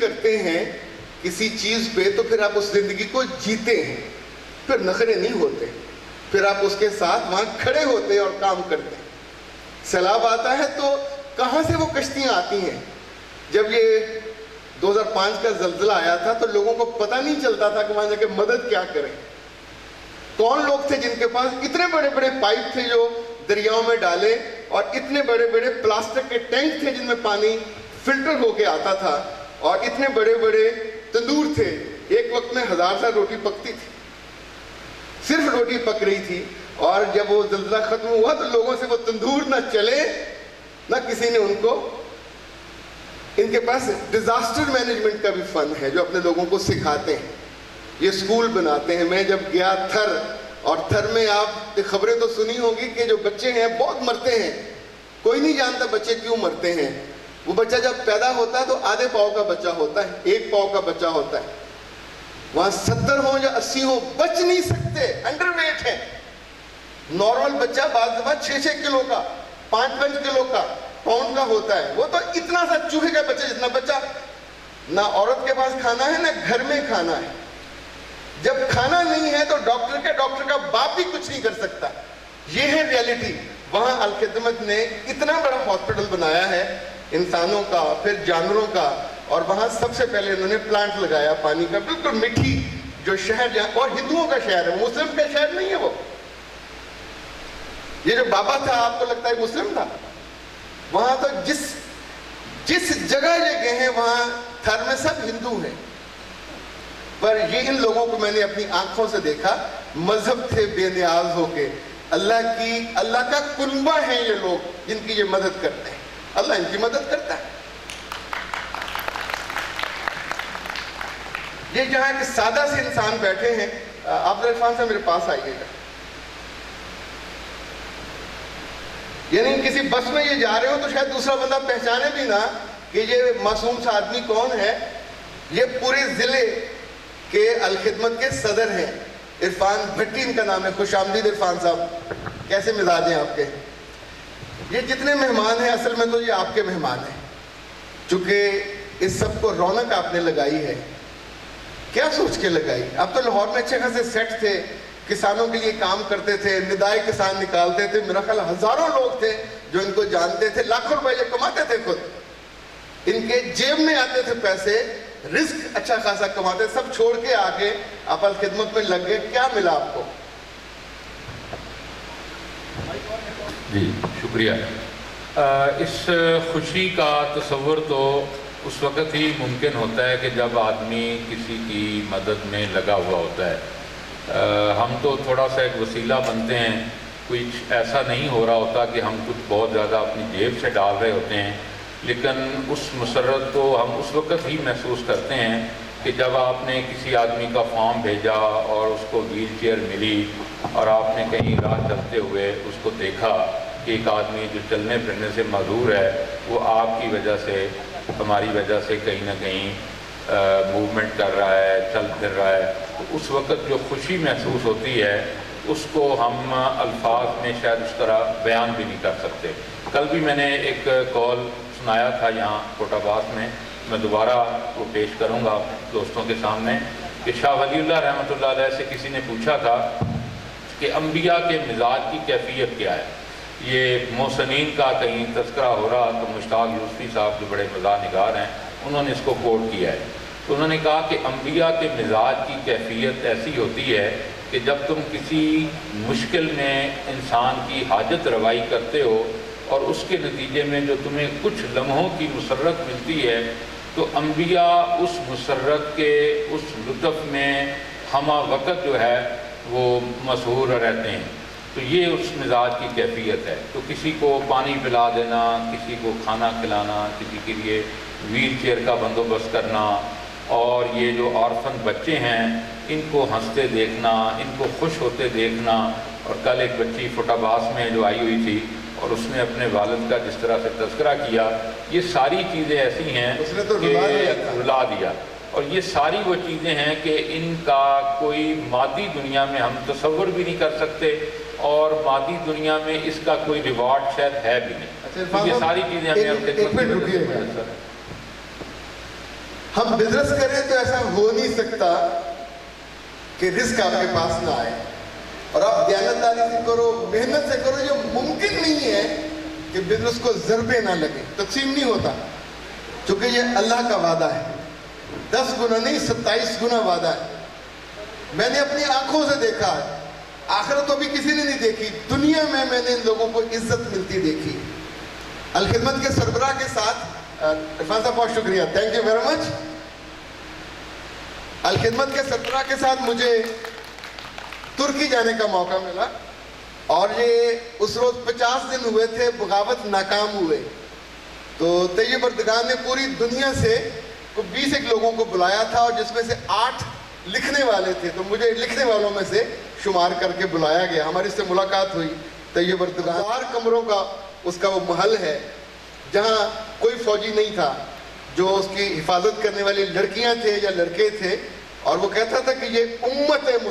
کرتے ہیں کسی چیز پہ تو پھر آپ اس زندگی کو جیتے ہیں، پھر نخرے نہیں ہوتے، پھر آپ اس کے ساتھ وہاں کھڑے ہوتے ہیں اور کام کرتے ہیں۔ سیلاب آتا ہے تو کہاں سے وہ کشتیاں آتی ہیں؟ جب یہ 2005 کا زلزلہ آیا تھا تو لوگوں کو پتہ نہیں چلتا تھا کہ وہاں جا کے مدد کیا کریں۔ کون لوگ تھے جن کے پاس اتنے بڑے بڑے پائپ تھے جو دریاؤں میں ڈالے، اور اتنے بڑے بڑے پلاسٹک کے ٹینک تھے جن میں پانی فلٹر ہو کے آتا تھا، اور اتنے بڑے بڑے تندور تھے، ایک وقت میں 1000 سا روٹی پکتی تھی، صرف روٹی پک رہی تھی۔ اور جب وہ زلزلہ ختم ہوا تو لوگوں سے وہ تندور نہ چلے، نہ کسی نے ان کو، ان کے پاس ڈیزاسٹر مینجمنٹ کا بھی فن ہے جو اپنے لوگوں کو سکھاتے ہیں، یہ اسکول بناتے ہیں۔ میں جب گیا تھر، اور تھر میں آپ خبریں تو سنی ہوگی کہ جو بچے ہیں بہت مرتے ہیں، کوئی نہیں جانتا بچے کیوں مرتے ہیں۔ وہ بچہ جب پیدا ہوتا ہے تو آدھے پاؤ کا بچہ ہوتا ہے، 1 پاؤ کا بچہ ہوتا ہے، وہاں 70 ہوں یا 80 ہوں بچ نہیں سکتے، انڈر ویٹ ہے۔ نارمل بچہ بعض دفعہ 6 کلو کا، 5 کلو کا، پاؤنڈ کا ہوتا ہے، وہ تو اتنا سا چوہے کا بچہ جتنا بچہ، نہ عورت کے پاس کھانا ہے نہ گھر میں کھانا ہے۔ جب کھانا نہیں ہے تو ڈاکٹر کا باپ بھی کچھ نہیں کر سکتا۔ یہ ہے ریالٹی۔ وہاں الخدمت نے اتنا بڑا ہاسپٹل بنایا ہے انسانوں کا، پھر جانوروں کا، اور وہاں سب سے پہلے انہوں نے پلانٹ لگایا پانی کا، بالکل مٹھی جو شہر جہاں، اور ہندوؤں کا شہر ہے، مسلم کا شہر نہیں ہے وہ۔ یہ جو بابا تھا آپ کو لگتا ہے مسلم تھا؟ وہاں تو جس جگہ یہ گئے ہیں وہاں تھر میں سب ہندو ہیں، پر یہ ان لوگوں کو میں نے اپنی آنکھوں سے دیکھا، مذہب تھے بے نیاز ہو کے، اللہ کا کنبہ ہیں یہ لوگ جن کی یہ مدد کرتے ہیں، اللہ ان کی مدد کرتا ہے۔ یہ جہاں ایک سادہ سے انسان بیٹھے ہیں، آپ عرفان سے میرے پاس آئیے گا، یعنی کسی بس میں یہ جا رہے ہو تو شاید دوسرا بندہ پہچانے بھی نہ کہ یہ معصوم سا آدمی کون ہے۔ یہ پورے ضلع کے الخدمت کے صدر ہیں، عرفان بھٹی ان کا نام ہے۔ خوش آمدید عرفان صاحب، کیسے مزاج ہیں آپ کے؟ یہ جتنے مہمان ہیں اصل میں تو یہ آپ کے مہمان ہیں، چونکہ اس سب کو رونق آپ نے لگائی ہے۔ کیا سوچ کے لگائی؟ اب تو لاہور میں اچھے خاصے سیٹ تھے، کسانوں کے لیے کام کرتے تھے، ندائے کسان نکالتے تھے، میرا خیال ہزاروں لوگ تھے جو ان کو جانتے تھے، لاکھوں روپے یہ کماتے تھے، خود ان کے جیب میں آتے تھے پیسے، رزق اچھا خاصا کماتے، سب چھوڑ کے آگے آپ الخدمت میں لگ گئے۔ کیا ملا آپ کو؟ جی شکریہ۔ اس خوشی کا تصور تو اس وقت ہی ممکن ہوتا ہے کہ جب آدمی کسی کی مدد میں لگا ہوا ہوتا ہے۔ ہم تو تھوڑا سا ایک وسیلہ بنتے ہیں، کچھ ایسا نہیں ہو رہا ہوتا کہ ہم کچھ بہت زیادہ اپنی جیب سے ڈال رہے ہوتے ہیں، لیکن اس مسرت کو ہم اس وقت ہی محسوس کرتے ہیں کہ جب آپ نے کسی آدمی کا فارم بھیجا اور اس کو ویل چیئر ملی، اور آپ نے کہیں راہ چلتے ہوئے اس کو دیکھا کہ ایک آدمی جو چلنے پھرنے سے معذور ہے، وہ آپ کی وجہ سے، ہماری وجہ سے کہیں نہ کہیں موومنٹ کر رہا ہے، چل پھر رہا ہے، تو اس وقت جو خوشی محسوس ہوتی ہے اس کو ہم الفاظ میں شاید اس طرح بیان بھی نہیں کر سکتے۔ کل بھی میں نے ایک کال سنایا تھا یہاں کوٹ عباس میں، میں دوبارہ وہ پیش کروں گا دوستوں کے سامنے، کہ شاہ ولی اللہ رحمۃ اللہ علیہ سے کسی نے پوچھا تھا کہ انبیاء کے مزاج کی کیفیت کیا ہے۔ یہ محسنین کا کہیں تذکرہ ہو رہا تو مشتاق یوسفی صاحب جو بڑے مزاح نگار ہیں انہوں نے اس کو کوٹ کیا ہے، تو انہوں نے کہا کہ انبیاء کے مزاج کی کیفیت ایسی ہوتی ہے کہ جب تم کسی مشکل میں انسان کی حاجت روائی کرتے ہو اور اس کے نتیجے میں جو تمہیں کچھ لمحوں کی مسرت ملتی ہے، تو انبیاء اس مسرت کے اس لطف میں ہمہ وقت جو ہے وہ مسحور رہتے ہیں۔ تو یہ اس مزاج کی کیفیت ہے۔ تو کسی کو پانی پلا دینا، کسی کو کھانا کھلانا، کسی کے لیے ویل چیئر کا بندوبست کرنا، اور یہ جو آرفن بچے ہیں ان کو ہنستے دیکھنا، ان کو خوش ہوتے دیکھنا، اور کل ایک بچی فوٹ عباس میں جو آئی ہوئی تھی اور اس نے اپنے والد کا جس طرح سے تذکرہ کیا، یہ ساری چیزیں ایسی ہیں اس نے تو کہ رلا دیا، اور یہ ساری وہ چیزیں ہیں کہ ان کا کوئی مادی دنیا میں ہم تصور بھی نہیں کر سکتے، اور مادی دنیا میں اس کا کوئی ریوارڈ شاید ہے بھی نہیں۔ تو یہ ساری چیزیں ہمیں ہم بزنس کریں تو ایسا ہو نہیں سکتا کہ رزق آپ کے پاس نہ آئے، اور آپ دیانتداری سے کرو، محنت سے کرو. یہ ممکن نہیں ہے کہ بزنس کو ضربے نہ لگے، تقسیم نہیں ہوتا، چونکہ یہ اللہ کا وعدہ ہے. 10 گنا نہیں 27 گنا وعدہ ہے. میں نے اپنی آنکھوں سے دیکھا ہے، آخرت تو ابھی کسی نے نہیں دیکھی، دنیا میں نے ان لوگوں کو عزت ملتی دیکھی. الخدمت کے سربراہ کے ساتھ عرفان صاحب بہت شکریہ، thank you very much. Alkhidmat کے سربراہ کے ساتھ مجھے ترکی جانے کا موقع ملا، اور یہ اس روز 50 دن ہوئے تھے، بغاوت ناکام ہوئے. تو طیب اردگان نے پوری دنیا سے 20 لوگوں کو بلایا تھا، اور جس میں سے 8 لکھنے والے تھے، تو مجھے لکھنے والوں میں سے شمار کر کے بلایا گیا. ہماری اس سے ملاقات ہوئی. طیب اردگان 4 کمروں کا اس کا وہ محل ہے، جہاں کوئی فوجی نہیں تھا، جو اس کی حفاظت کرنے والی لڑکیاں تھے یا لڑکے تھے، اور وہ کہتا تھا کہ یہ امت